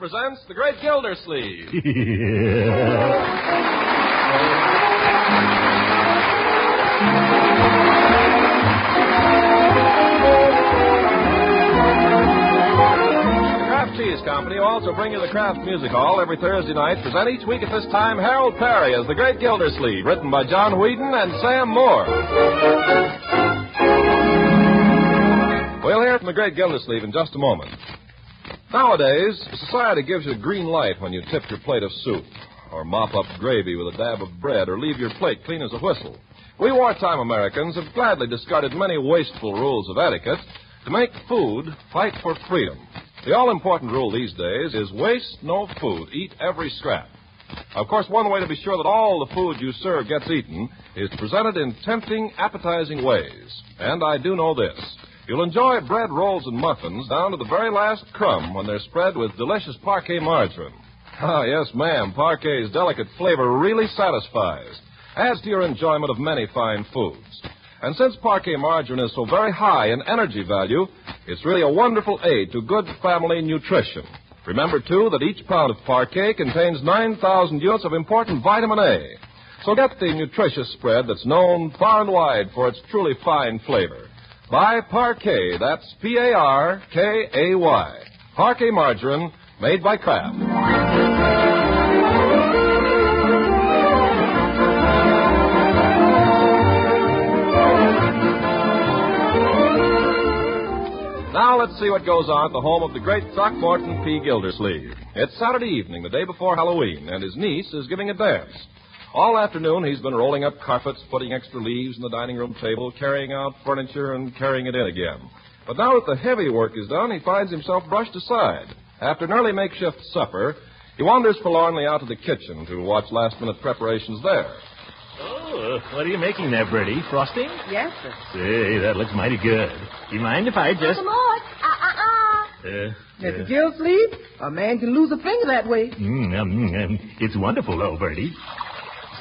presents The Great Gildersleeves. Cheese Company will also bring you the Kraft Music Hall every Thursday night. Present each week at this time Harold Perry as the Great Gildersleeve, written by John Whedon and Sam Moore. We'll hear from the Great Gildersleeve in just a moment. Nowadays, society gives you a green light when you tip your plate of soup, or mop up gravy with a dab of bread, or leave your plate clean as a whistle. We wartime Americans have gladly discarded many wasteful rules of etiquette to make food fight for freedom. The all-important rule these days is waste no food, eat every scrap. Of course, one way to be sure that all the food you serve gets eaten is to present it in tempting, appetizing ways. And I do know this. You'll enjoy bread, rolls, and muffins down to the very last crumb when they're spread with delicious parquet margarine. Ah, yes, ma'am, parquet's delicate flavor really satisfies, adds to your enjoyment of many fine foods. And since parquet margarine is so very high in energy value, it's really a wonderful aid to good family nutrition. Remember, too, that each pound of parquet contains 9,000 units of important vitamin A. So get the nutritious spread that's known far and wide for its truly fine flavor. Buy Parquet, that's P-A-R-K-A-Y. Parquet margarine made by Kraft. Now let's see what goes on at the home of the great Throckmorton P. Gildersleeve. It's Saturday evening, the day before Halloween, and his niece is giving a dance. All afternoon he's been rolling up carpets, putting extra leaves on the dining room table, carrying out furniture, and carrying it in again. But now that the heavy work is done, he finds himself brushed aside. After an early makeshift supper, he wanders forlornly out to the kitchen to watch last-minute preparations there. Oh, what are you making there, Bertie? Frosting? Yes, sir. Say, that looks mighty good. Do you mind if I just... Come on. Mr. Gildersleeve, a man can lose a finger that way. It's wonderful, though, Bertie.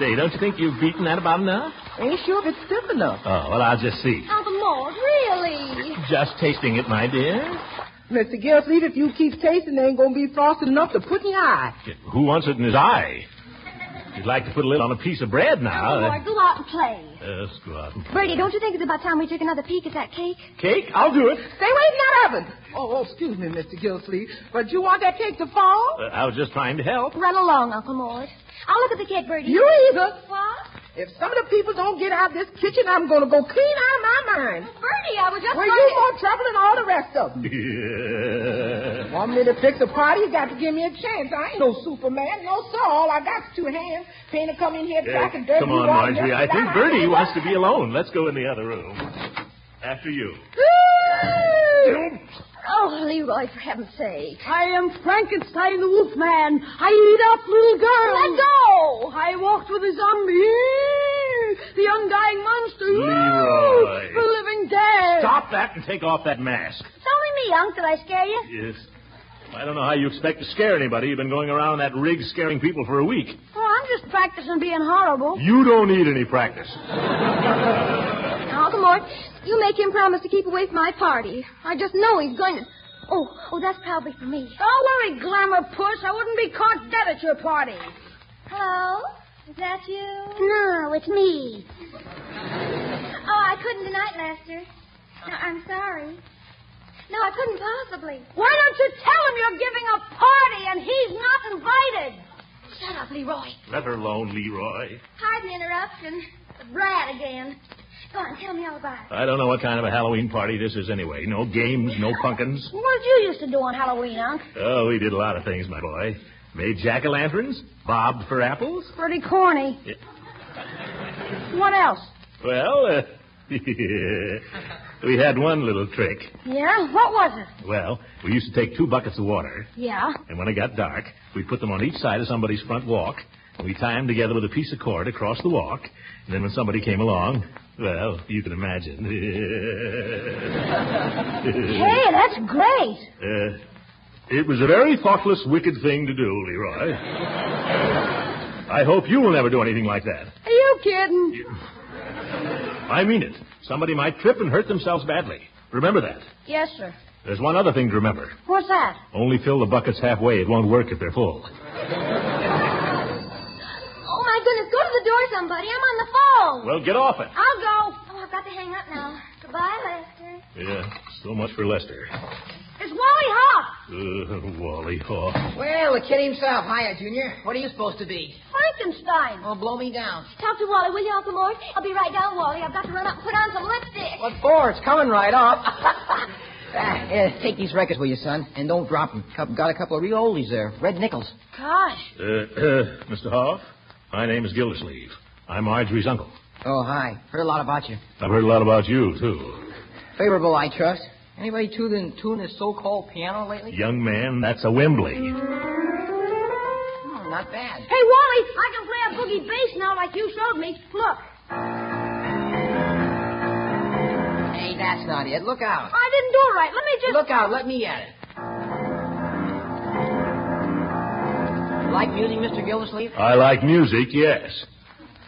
Say, don't you think you've beaten that about enough? Ain't sure if it's stiff enough. Oh, well, I'll just see. Uncle Mort, really? Just tasting it, my dear. Mr. Gildersleeve, if you keep tasting, there ain't going to be frosted enough to put in your eye. Who wants it in his eye? You'd like to put a little on a piece of bread now. Uncle Mort, go out and play. Let's go out and play. Bertie, don't you think it's about time we took another peek at that cake? Cake? I'll do it. Stay away from that oven. Oh, excuse me, Mr. Gildersleeve, but you want that cake to fall? I was just trying to help. Run along, Uncle Mort. I'll look at the cake, Bertie. You either. What? If some of the people don't get out of this kitchen, I'm going to go clean out of my mind. Bertie, I was just Well, you more trouble than all the rest of them. Want me to fix a party? You got to give me a chance. I ain't no Superman. No, sir. All I got is 2 hands. Painter come in here tracking dirt. Come on, Marjorie. I think Bertie wants to be alone. Let's go in the other room. After you. Oh, Leroy, for heaven's sake. I am Frankenstein the Wolfman. I eat up little girls. Let go! I walked with a zombie. The undying monster. Leroy. The living dead. Stop that and take off that mask. It's only me, Unc. Did I scare you? Yes. I don't know how you expect to scare anybody. You've been going around that rig scaring people for a week. Oh, I'm just practicing being horrible. You don't need any practice. Now, Uncle Mort, you make him promise to keep away from my party. I just know he's going to... Oh, that's probably for me. Don't worry, Glamour Puss. I wouldn't be caught dead at your party. Hello? Is that you? No, it's me. Oh, I couldn't tonight, Lester. No, I'm sorry. No, I couldn't possibly. Why don't you tell him you're giving a party and he's not invited? Shut up, Leroy. Let her alone, Leroy. Pardon the interruption. The brat again. Go on, tell me all about it. I don't know what kind of a Halloween party this is anyway. No games, no pumpkins. What did you used to do on Halloween, Unc? Oh, we did a lot of things, my boy. Made jack-o'-lanterns, bobbed for apples. Pretty corny. What else? Well, we had one little trick. Yeah? What was it? Well, we used to take 2 buckets of water, Yeah? and when it got dark, we'd put them on each side of somebody's front walk, and we'd tie them together with a piece of cord across the walk, and then when somebody came along, well, you can imagine. Hey, that's great. It was a very thoughtless, wicked thing to do, Leroy. I hope you will never do anything like that. Are you kidding? I mean it. Somebody might trip and hurt themselves badly. Remember that. Yes, sir. There's one other thing to remember. What's that? Only fill the buckets halfway. It won't work if they're full. Oh, my goodness. Go to the door, somebody. I'm on the phone. Well, get off it. I'll go. Oh, I've got to hang up now. Goodbye, Lester. Yeah, so much for Lester. It's Wally Hawk. Wally Hawk. Well, the kid himself. Hiya, Junior. What are you supposed to be? Frankenstein. Oh, blow me down. Talk to Wally, will you, Uncle Mort? I'll be right down, Wally. I've got to run up and put on some lipstick. What for? It's coming right off. Take these records with you, son, and don't drop them. Got a couple of real oldies there. Red nickels. Gosh. Mr. Hoff, my name is Gildersleeves. I'm Marjorie's uncle. Oh, hi. Heard a lot about you. I've heard a lot about you, too. Favorable, I trust. Anybody tune this so-called piano lately? Young man, that's a Wembley. Oh, not bad. Hey, Wally, I can play a boogie bass now like you showed me. Look. Hey, that's not it. Look out. I didn't do it right. Let me just... Look out. Let me at it. Like music, Mr. Gildersleeve? I like music, yes.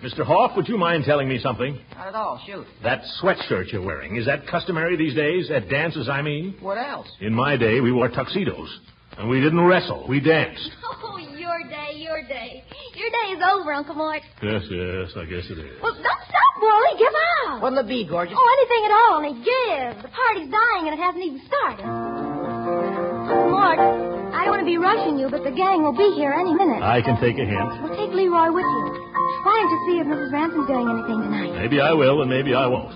Mr. Hoff, would you mind telling me something? Not at all. Shoot. That sweatshirt you're wearing, is that customary these days? At dances, I mean? What else? In my day, we wore tuxedos. And we didn't wrestle. We danced. Oh, your day, your day. Your day is over, Uncle Mort. Yes, I guess it is. Well, don't stop, Wally. Give out. What'll it be, gorgeous? Oh, anything at all, only give. The party's dying and it hasn't even started. Uncle Mort, I don't want to be rushing you, but the gang will be here any minute. I can take a hint. Well, take Leroy with you. Why don't you see if Mrs. Ransom's doing anything tonight? Maybe I will, and maybe I won't.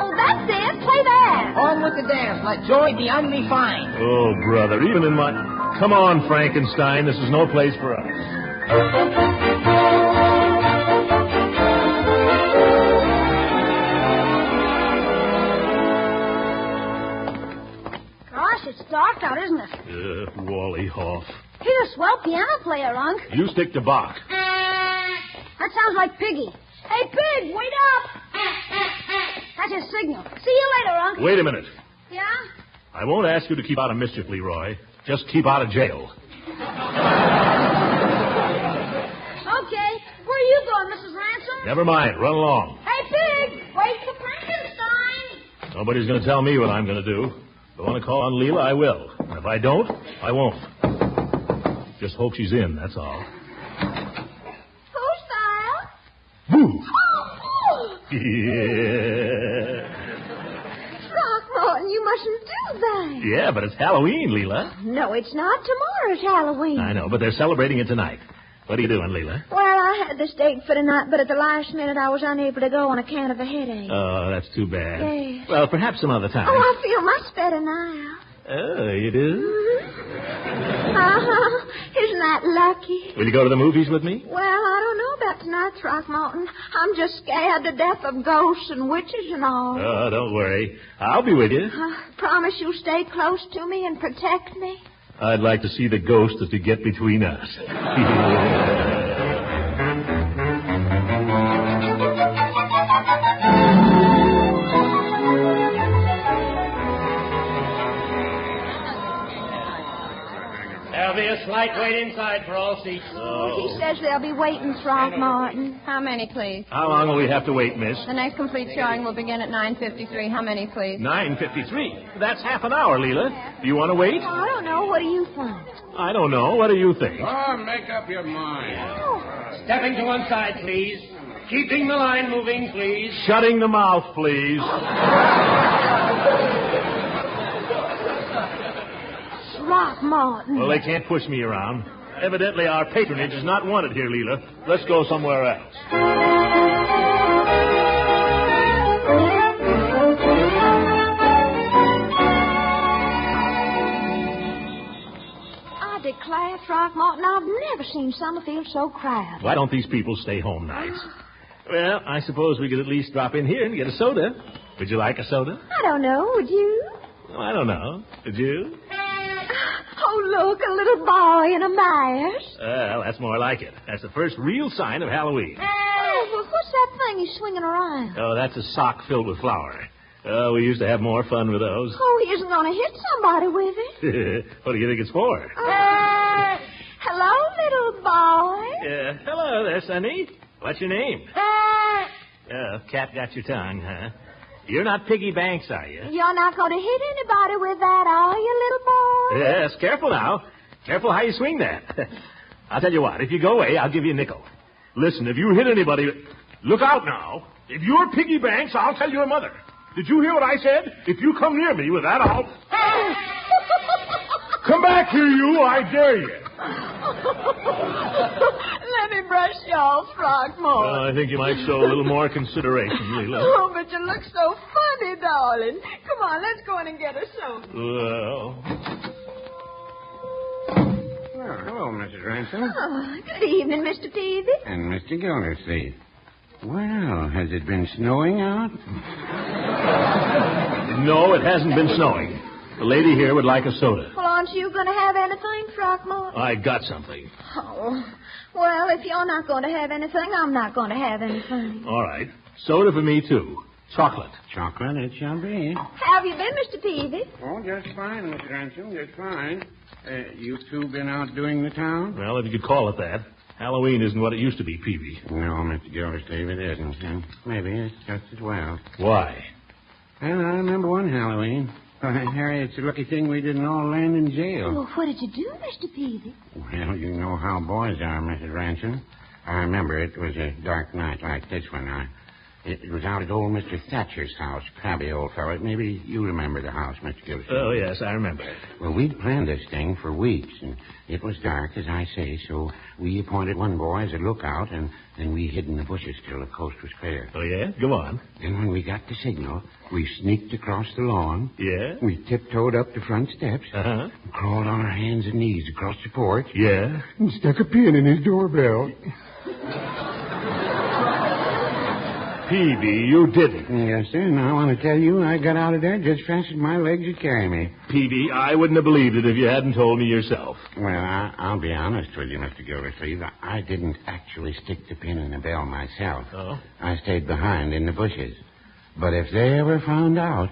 Oh, that's it. Play that. On with the dance. Let joy be unrefined. Oh, brother, even in my... Come on, Frankenstein. This is no place for us. Gosh, it's dark out, isn't it? Wally Hoff. He's a swell piano player, Unc. You stick to Bach. That sounds like Piggy. Hey, Pig, wait up. That's his signal. See you later, Unc. Wait a minute. Yeah? I won't ask you to keep out of mischief, Leroy. Just keep out of jail. Okay. Where are you going, Mrs. Ransom? Never mind. Run along. Hey, Pig, wait for Frankenstein. Nobody's going to tell me what I'm going to do. If I want to call on Leela, I will. And if I don't, I won't. Just hope she's in, that's all. Who's that? Boo! Yeah. Throckmorton, you mustn't do that. Yeah, but it's Halloween, Leela. No, it's not. Tomorrow's Halloween. I know, but they're celebrating it tonight. What are you doing, Leela? Well, I had this date for tonight, but at the last minute I was unable to go on account of a headache. Oh, that's too bad. Yes. Well, perhaps some other time. Oh, I feel much better now. Oh, you do? Uh-huh. Isn't that lucky? Will you go to the movies with me? Well, I don't know about tonight, Throckmorton. I'm just scared to death of ghosts and witches and all. Oh, don't worry. I'll be with you. Promise you'll stay close to me and protect me? I'd like to see the ghost that could get between us. There'll be a slight wait inside for all seats. He says they'll be waiting, Throckmorton. How many, please? How long will we have to wait, miss? The next complete showing will begin at 9:53. How many, please? 9:53. That's half an hour, Leela. Do you want to wait? I don't know. What do you think? I don't know. What do you think? Oh, make up your mind. Stepping to one side, please. Keeping the line moving, please. Shutting the mouth, please. Throckmorton. Well, they can't push me around. Evidently, our patronage is not wanted here, Leela. Let's go somewhere else. I declare, Throckmorton, I've never seen Summerfield so crowded. Why don't these people stay home nights? Well, I suppose we could at least drop in here and get a soda. Would you like a soda? I don't know. Would you? Oh, I don't know. Would you? Oh, look, a little boy in a mask. Well, that's more like it. That's the first real sign of Halloween. Oh, well, what's that thing he's swinging around? Oh, that's a sock filled with flour. Oh, we used to have more fun with those. Oh, he isn't going to hit somebody with it. What do you think it's for? Hello, little boy. Hello there, Sonny. What's your name? Oh, cat got your tongue, huh? You're not Piggy Banks, are you? You're not going to hit anybody with that, are you, little boy? Yes, careful now. Careful how you swing that. I'll tell you what, if you go away, I'll give you a nickel. Listen, if you hit anybody... Look out now. If you're Piggy Banks, I'll tell your mother. Did you hear what I said? If you come near me with that, I'll... Come back here, you. I dare you. Let me brush you off, Throckmorton. Well, I think you might show a little more consideration, Leela. Oh, but you look so funny, darling. Come on, let's go in and get a soda. Well... Well, hello, Mrs. Ransom. Oh, good evening, Mr. Peavy. And Mr. Gildersleeves. Well, has it been snowing out? No, it hasn't been snowing. The lady here would like a soda. Well, aren't you going to have anything, Throckmorton? I got something. Oh, well, if you're not going to have anything, I'm not going to have anything. All right. Soda for me, too. Chocolate. Chocolate it shall be. How have you been, Mr. Peavy? Oh, just fine, Mr. Ransom, just fine. You two been out doing the town? Well, if you could call it that. Halloween isn't what it used to be, Peavy. No, Mr. Gildersleeves, it isn't. And maybe it's just as well. Why? Well, I remember one Halloween. Harry, it's a lucky thing we didn't all land in jail. Well, what did you do, Mr. Peavy? Well, you know how boys are, Mrs. Ransom. I remember it was a dark night like this one. It was out at old Mr. Thatcher's house, crabby old fellow. Maybe you remember the house, Mr. Gildersleeves. Oh, yes, I remember. Well, we'd planned this thing for weeks, and it was dark, as I say, so we appointed one boy as a lookout, and then we hid in the bushes till the coast was clear. Oh, yeah? Go on. Then when we got the signal, we sneaked across the lawn. Yeah? We tiptoed up the front steps. Uh-huh. And crawled on our hands and knees across the porch. Yeah? And stuck a pin in his doorbell. Peavy, you didn't. Yes, sir, and I want to tell you, I got out of there just fast as my legs would carry me. Peavy, I wouldn't have believed it if you hadn't told me yourself. Well, I'll be honest with you, Mr. Gildersleeves. I didn't actually stick the pin in the bell myself. Oh? I stayed behind in the bushes. But if they ever found out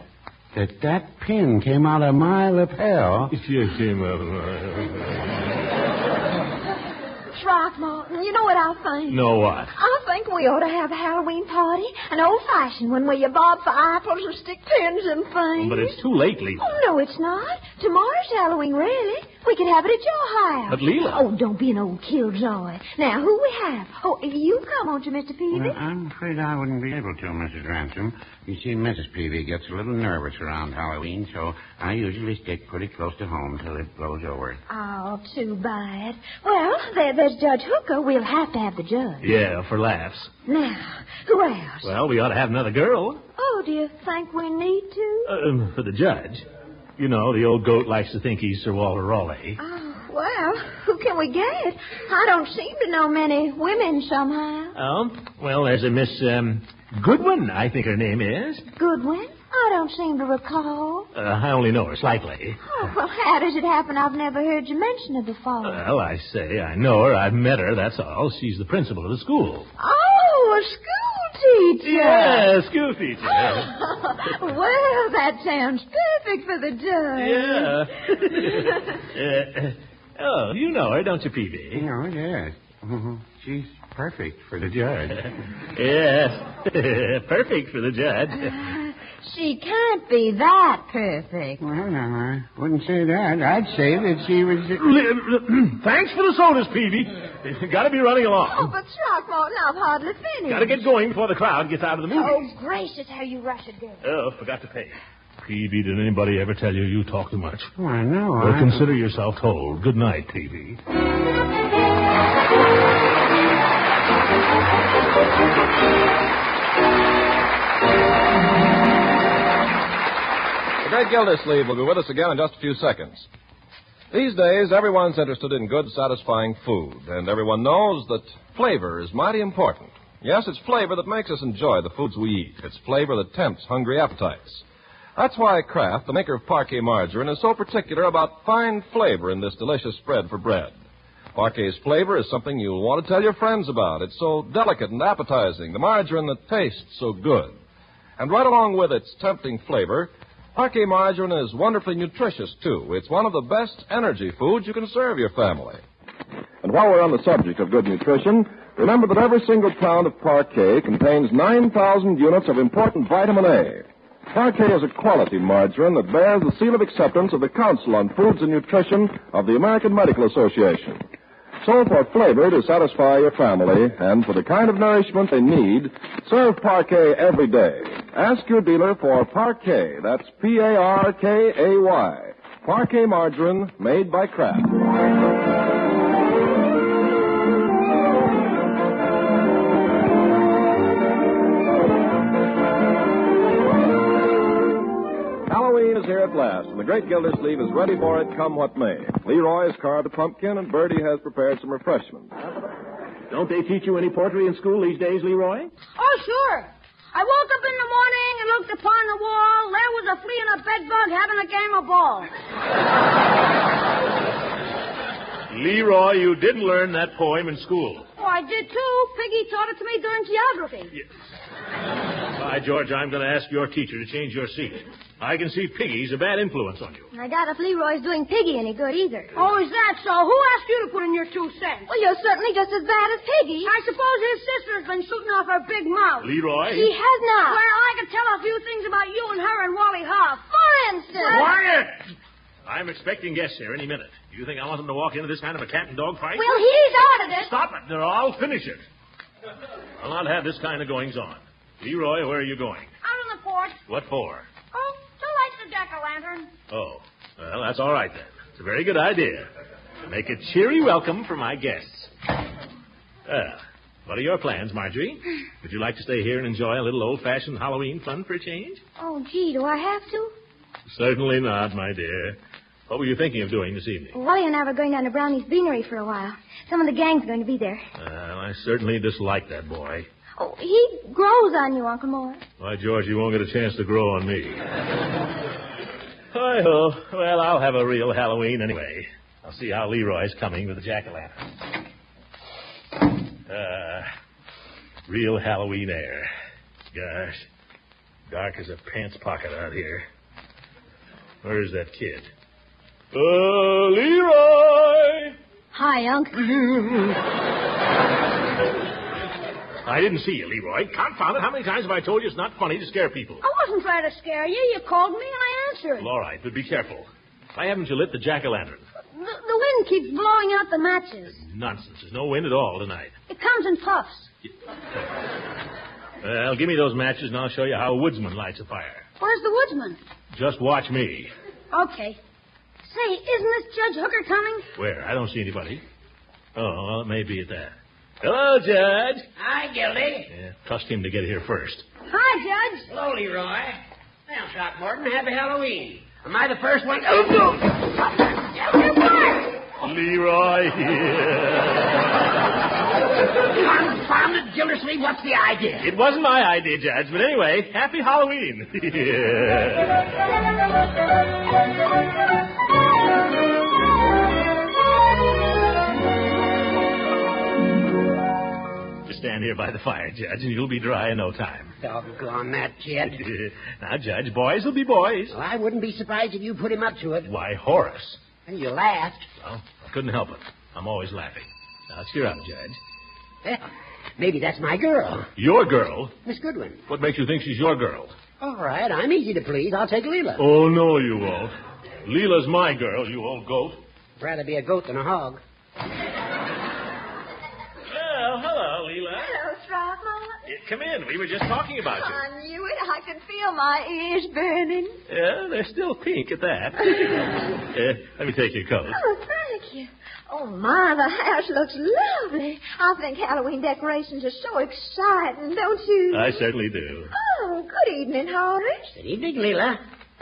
that pin came out of my lapel... If you came out of Throckmorton, you know what I think? No, what? I think we ought to have a Halloween party, an old-fashioned one where you bob for apples and stick pins and things. But it's too late, Leela. Oh, no, it's not. Tomorrow's Halloween, really. We could have it at your house. But, Leela... Oh, don't be an old killjoy. Now, who we have? Oh, you come, won't you, Mr. Peavy? Well, I'm afraid I wouldn't be able to, Mrs. Ransom. You see, Mrs. Peavy gets a little nervous around Halloween, so I usually stick pretty close to home till it blows over. Oh, too bad. Well, there's Judge Hooker. We'll have to have the judge. Yeah, for laughs. Now, who else? Well, we ought to have another girl. Oh, do you think we need to? For the judge. You know, the old goat likes to think he's Sir Walter Raleigh. Oh, well, who can we get? I don't seem to know many women somehow. Oh? Well, there's a Miss, Goodwin, I think her name is. Goodwin? I don't seem to recall. I only know her slightly. Oh, well, how does it happen I've never heard you mention her before? Well, I say, I know her. I've met her, that's all. She's the principal of the school. Oh, a school teacher. Yeah, school teacher. Well, that sounds perfect for the judge. Oh, you know her, don't you, Peavy? Oh, yes. She's perfect for the judge. Yes, perfect for the judge. She can't be that perfect. Well, no, I wouldn't say that. I'd say that she was... Thanks for the sodas, Peavy. Got to be running along. Oh, but Throckmorton, I've hardly finished. Got to get going before the crowd gets out of the movie. Oh, gracious, how you rush it, girl. Oh, forgot to pay. Peavy, did anybody ever tell you you talk too much? Why, no, Well, consider yourself told. Good night, Peavy. The great Gildersleeves will be with us again in just a few seconds. These days, everyone's interested in good, satisfying food, and everyone knows that flavor is mighty important. Yes, it's flavor that makes us enjoy the foods we eat. It's flavor that tempts hungry appetites. That's why Kraft, the maker of Parquet margarine, is so particular about fine flavor in this delicious spread for bread. Parquet's flavor is something you'll want to tell your friends about. It's so delicate and appetizing, the margarine that tastes so good. And right along with its tempting flavor, Parquet margarine is wonderfully nutritious, too. It's one of the best energy foods you can serve your family. And while we're on the subject of good nutrition, remember that every single pound of Parquet contains 9,000 units of important vitamin A. Parquet is a quality margarine that bears the seal of acceptance of the Council on Foods and Nutrition of the American Medical Association. So for flavor to satisfy your family and for the kind of nourishment they need, serve Parquet every day. Ask your dealer for Parquet. That's Parkay. Parquet margarine made by Kraft. Halloween is here at last, and the great Gildersleeve is ready for it come what may. Leroy has carved a pumpkin, and Bertie has prepared some refreshments. Don't they teach you any poetry in school these days, Leroy? Oh, sure. I woke up in the morning and looked upon the wall. There was a flea and a bedbug having a game of ball. Leroy, you didn't learn that poem in school. Oh, I did, too. Piggy taught it to me during geography. By George, I'm going to ask your teacher to change your seat. I can see Piggy's a bad influence on you. I doubt if Leroy's doing Piggy any good either. Oh, is that so? Who asked you to put in your 2 cents? Well, you're certainly just as bad as Piggy. I suppose his sister's been shooting off her big mouth. Leroy? She has not. Well, I could tell a few things about you and her and Wally Hoff. For instance. Quiet! I'm expecting guests here any minute. Do you think I want them to walk into this kind of a cat and dog fight? Well, he's ordered it. Stop it, or I'll finish it. I'll not have this kind of goings on. Leroy, where are you going? Out on the porch. What for? Oh, to light the jack-o'-lantern. Oh, well, that's all right then. It's a very good idea. Make a cheery welcome for my guests. What are your plans, Marjorie? Would you like to stay here and enjoy a little old-fashioned Halloween fun for a change? Oh, gee, do I have to? Certainly not, my dear. What were you thinking of doing this evening? Wally and I were going down to Brownie's Beanery for a while. Some of the gang's going to be there. Well, I certainly dislike that boy. Oh, he grows on you, Uncle Morris. Why, George, you won't get a chance to grow on me. Hi-ho. Well, I'll have a real Halloween anyway. I'll see how Leroy's coming with the jack-o'-lantern. Real Halloween air. Gosh, dark as a pants pocket out here. Where's that kid? Leroy! Hi, Unc. I didn't see you, Leroy. Confound it. How many times have I told you it's not funny to scare people? I wasn't trying to scare you. You called me and I answered. Well, all right, but be careful. Why haven't you lit the jack-o'-lantern? The wind keeps blowing out the matches. Nonsense. There's no wind at all tonight. It comes in puffs. Well, give me those matches and I'll show you how a woodsman lights a fire. Where's the woodsman? Just watch me. Okay. Say, isn't this Judge Hooker coming? Where? I don't see anybody. Oh, well, it may be at that. Hello, Judge. Hi, Gildy. Yeah, trust him to get here first. Hi, Judge. Hello, Leroy. Well, Throckmorton, happy Halloween. Am I the first one? Oh, no. Leroy Confound it, Gildersleeve. What's the idea? It wasn't my idea, Judge, but anyway, happy Halloween. Just stand here by the fire, Judge, and you'll be dry in no time. Doggone that kid. Now, Judge, boys will be boys. Well, I wouldn't be surprised if you put him up to it. Why, Horace. And you laughed. Well, I couldn't help it. I'm always laughing. Now, cheer up, Judge. Well, maybe that's my girl. Your girl? Miss Goodwin. What makes you think she's your girl? All right, I'm easy to please. I'll take Leela. Oh, no, you won't. Leela's my girl, you old goat. Rather be a goat than a hog. Well, hello, Leela. Hello, Throckmorton. Come in. We were just talking about you. I knew it. I could feel my ears burning. Yeah, they're still pink at that. Let me take your coat. Oh, thank you. Oh, my, the house looks lovely. I think Halloween decorations are so exciting, don't you? I certainly do. Oh, good evening, Horace. Good evening, Leela.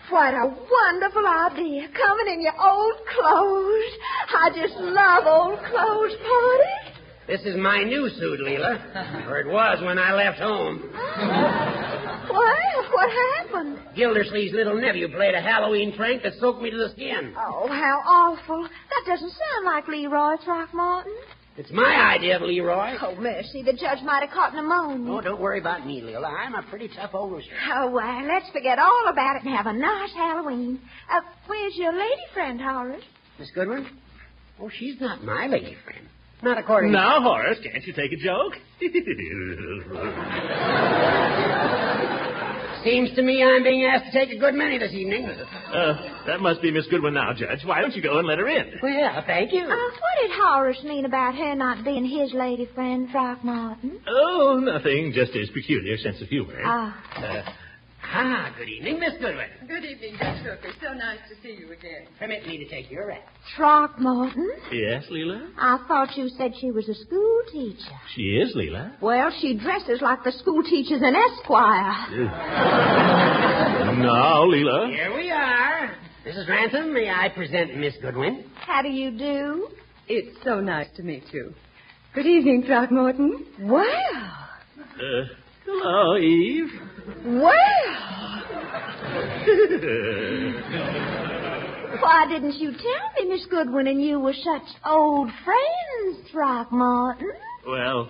What a wonderful idea, coming in your old clothes. I just love old clothes parties. This is my new suit, Leela. Or it was when I left home. Well, what happened? Gildersleeve's little nephew played a Halloween prank that soaked me to the skin. Oh, how awful. That doesn't sound like Leroy Throckmorton. It's my idea of Leroy. Oh, mercy, the judge might have caught pneumonia. Oh, don't worry about me, Leela. I'm a pretty tough old rooster. Oh, well, let's forget all about it and have a nice Halloween. Where's your lady friend, Horace? Miss Goodwin? Oh, she's not my lady friend. Not according Now, Horace, can't you take a joke? Seems to me I'm being asked to take a good many this evening. That must be Miss Goodwin now, Judge. Why don't you go and let her in? Well, thank you. What did Horace mean about her not being his lady friend, Throckmorton? Oh, nothing. Just his peculiar sense of humor. Good evening, Miss Goodwin. Good evening, Judge Hooker. So nice to see you again. Permit me to take your wrap. Throckmorton? Yes, Leela? I thought you said she was a school teacher. She is, Leela. Well, she dresses like the school teachers in Esquire. Now, Leela. Here we are. Mrs. Ransom, may I present Miss Goodwin? How do you do? It's so nice to meet you. Good evening, Throckmorton. Well. Hello, Eve. Well. Why didn't you tell me, Miss Goodwin, and you were such old friends, Throckmorton? Well,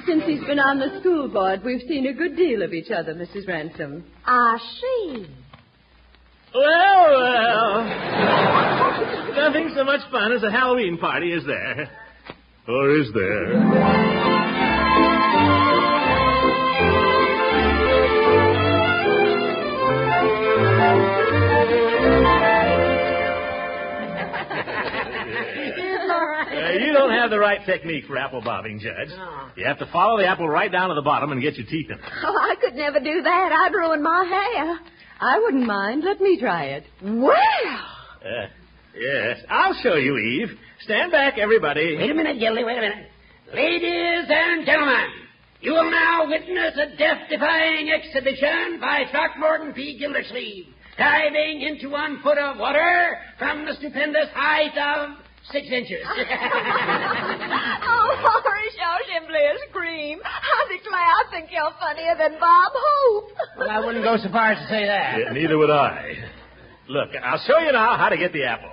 Since he's been on the school board, we've seen a good deal of each other, Mrs. Ransom. I see. Well. Nothing so much fun as a Halloween party, is there? Or is there? You don't have the right technique for apple bobbing, Judge. No. You have to follow the apple right down to the bottom and get your teeth in it. Oh, I could never do that. I'd ruin my hair. I wouldn't mind. Let me try it. Well. Yes, I'll show you, Eve. Stand back, everybody. Wait a minute, Gildy, wait a minute. Ladies and gentlemen, you will now witness a death-defying exhibition by Throckmorton P. Gildersleeves, diving into 1 foot of water from the stupendous height of 6 inches. Oh, Horace, you're simply a scream. I declare I think you're funnier than Bob Hope. Well, I wouldn't go so far as to say that. Yeah, neither would I. Look, I'll show you now how to get the apple.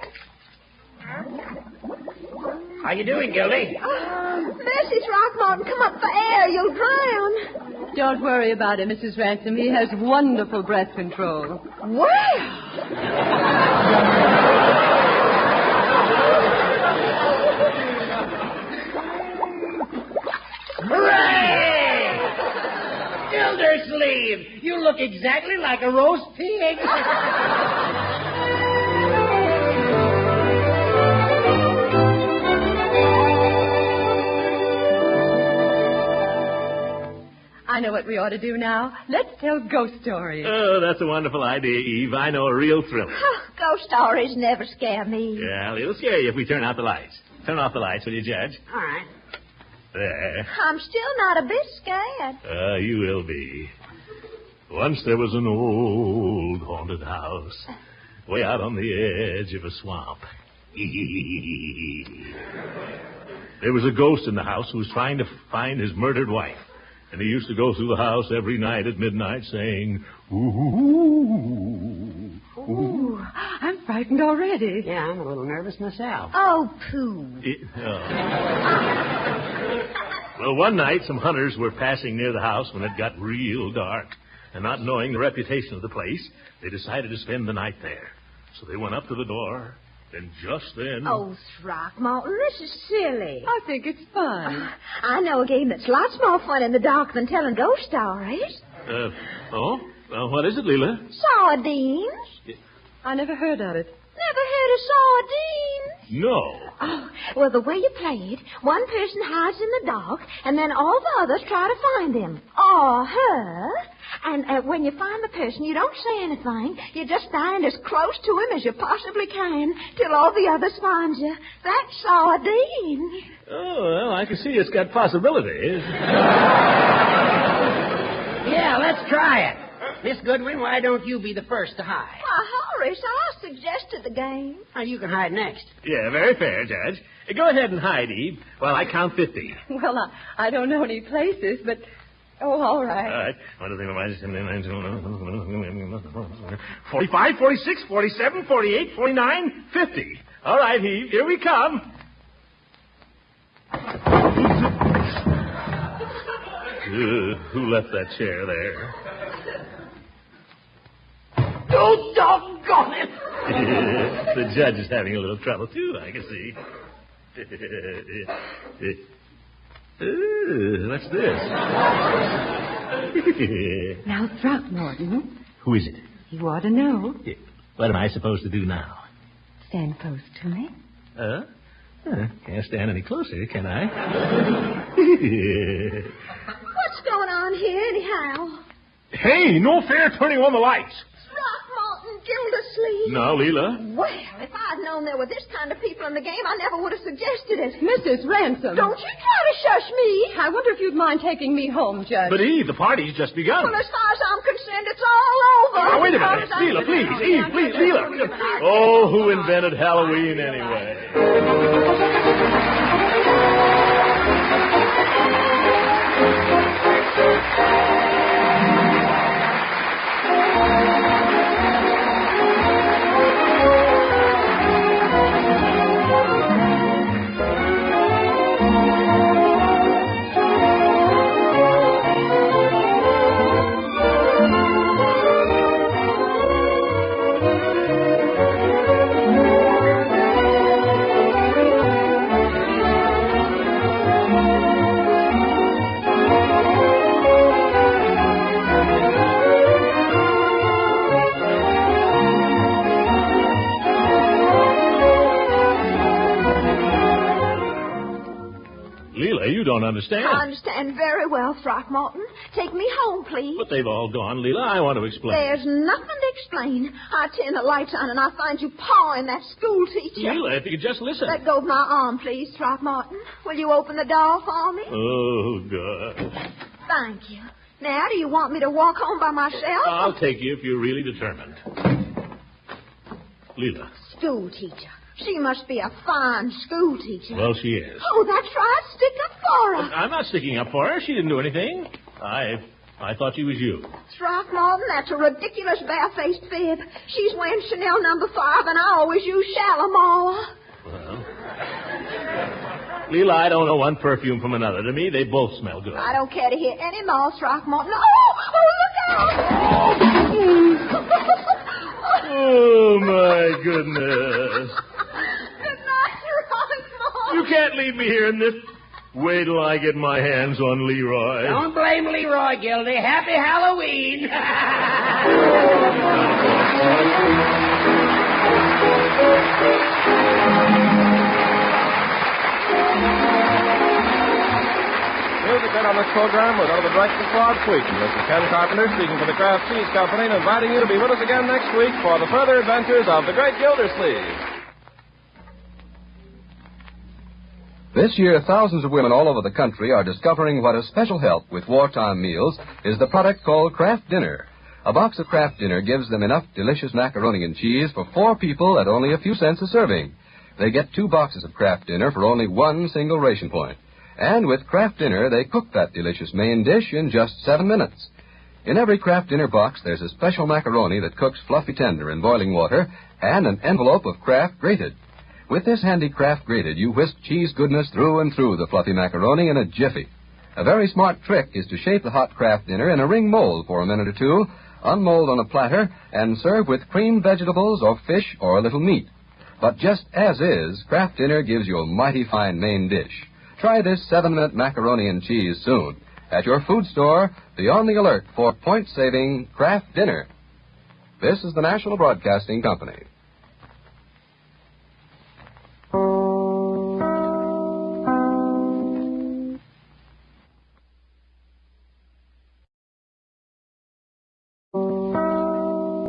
How you doing, Gildy? Mercy, Throckmorton, come up for air. You'll drown. Don't worry about him, Mrs. Ransom. He has wonderful breath control. Well. Hooray! Gildersleeves, you look exactly like a roast pig. I know what we ought to do now. Let's tell ghost stories. Oh, that's a wonderful idea, Eve. I know a real thriller. Ghost stories never scare me. Yeah, it'll scare you if we turn out the lights. Turn off the lights, will you, Judge? All right. There. I'm still not a bit scared. You will be. Once there was an old haunted house way out on the edge of a swamp. There was a ghost in the house who was trying to find his murdered wife. And he used to go through the house every night at midnight saying, ooh. Ooh, I'm frightened already. Yeah, I'm a little nervous myself. Oh, pooh. Well, one night some hunters were passing near the house when it got real dark. And not knowing the reputation of the place, they decided to spend the night there. So they went up to the door, and just then... Oh, Throckmorton, this is silly. I think it's fun. I know a game that's lots more fun in the dark than telling ghost stories. What is it, Leela? Sardines. I never heard of it. Never heard of sardines? No. Oh, well, the way you play it, one person hides in the dark, and then all the others try to find him. Or her. And when you find the person, you don't say anything. You just stand as close to him as you possibly can till all the others find you. That's sardine. Oh, well, I can see it's got possibilities. Yeah, let's try it. Miss Goodwin, why don't you be the first to hide? Why, Horace, I suggested the game. Now, you can hide next. Yeah, very fair, Judge. Go ahead and hide, Eve, while I count 50. Well, I don't know any places, but... Oh, all right. All right. 45, 46, 47, 48, 49, 50. All right, Eve, here we come. Who left that chair there? Oh, doggone it! The judge is having a little trouble, too, I can see. What's this? Now, Throckmorton, Who is it? you ought to know. What am I supposed to do now? Stand close to me. Can't stand any closer, can I? What's going on here, anyhow? Hey, no fair turning on the lights. Throckmorton, Gildersleeves. Now, Leela. Well, if I'd known there were this kind of people in the game, I never would have suggested it. Mrs. Ransom. Don't you try to shush me. I wonder if you'd mind taking me home, Judge. But, Eve, the party's just begun. Well, as far as I'm concerned, it's all over. Now, wait a minute. Leela, please. Eve, please, Leela. Oh, who invented Halloween anyway? Leela, you don't understand. I understand very well, Throckmorton. Take me home, please. But they've all gone, Leela. I want to explain. There's nothing to explain. I turn the lights on and I find you pawing that school teacher. Leela, if you could just listen. Let go of my arm, please, Throckmorton. Will you open the door for me? Oh, God. Thank you. Now, do you want me to walk home by myself? I'll take you if you're really determined. Leela. School teacher. She must be a fine school teacher. Well, she is. Oh, that's right. Stick up for her. I'm not sticking up for her. She didn't do anything. I thought she was you. Throckmorton, that's a ridiculous barefaced fib. She's wearing Chanel number 5, and I always use Shalimar. Well, Leela, I don't know one perfume from another. To me, they both smell good. I don't care to hear any more, Throckmorton. Oh, look out! Oh, my goodness. Good night, Throckmorton. You can't leave me here in this. Wait till I get my hands on Leroy. Don't blame Leroy, Gildy. Happy Halloween. Music heard on this program was under the direction of Claude Sweeten. This is Ken Carpenter speaking for the Kraft Cheese Company and inviting you to be with us again next week for the further adventures of the great Gildersleeves. This year, thousands of women all over the country are discovering what a special help with wartime meals is the product called Kraft Dinner. A box of Kraft Dinner gives them enough delicious macaroni and cheese for 4 people at only a few cents a serving. They get 2 boxes of Kraft Dinner for only 1 single ration point. And with Kraft Dinner, they cook that delicious main dish in just 7 minutes. In every Kraft Dinner box, there's a special macaroni that cooks fluffy tender in boiling water and an envelope of Kraft grated. With this handy Kraft grated, you whisk cheese goodness through and through the fluffy macaroni in a jiffy. A very smart trick is to shape the hot Kraft Dinner in a ring mold for a minute or 2, unmold on a platter, and serve with creamed vegetables or fish or a little meat. But just as is, Kraft Dinner gives you a mighty fine main dish. Try this 7-minute macaroni and cheese soon. At your food store, be on the alert for point-saving Kraft Dinner. This is the National Broadcasting Company.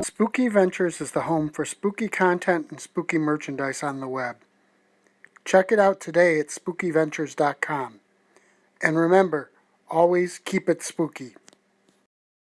Spooky Ventures is the home for spooky content and spooky merchandise on the web. Check it out today at spookyventures.com. And remember, always keep it spooky.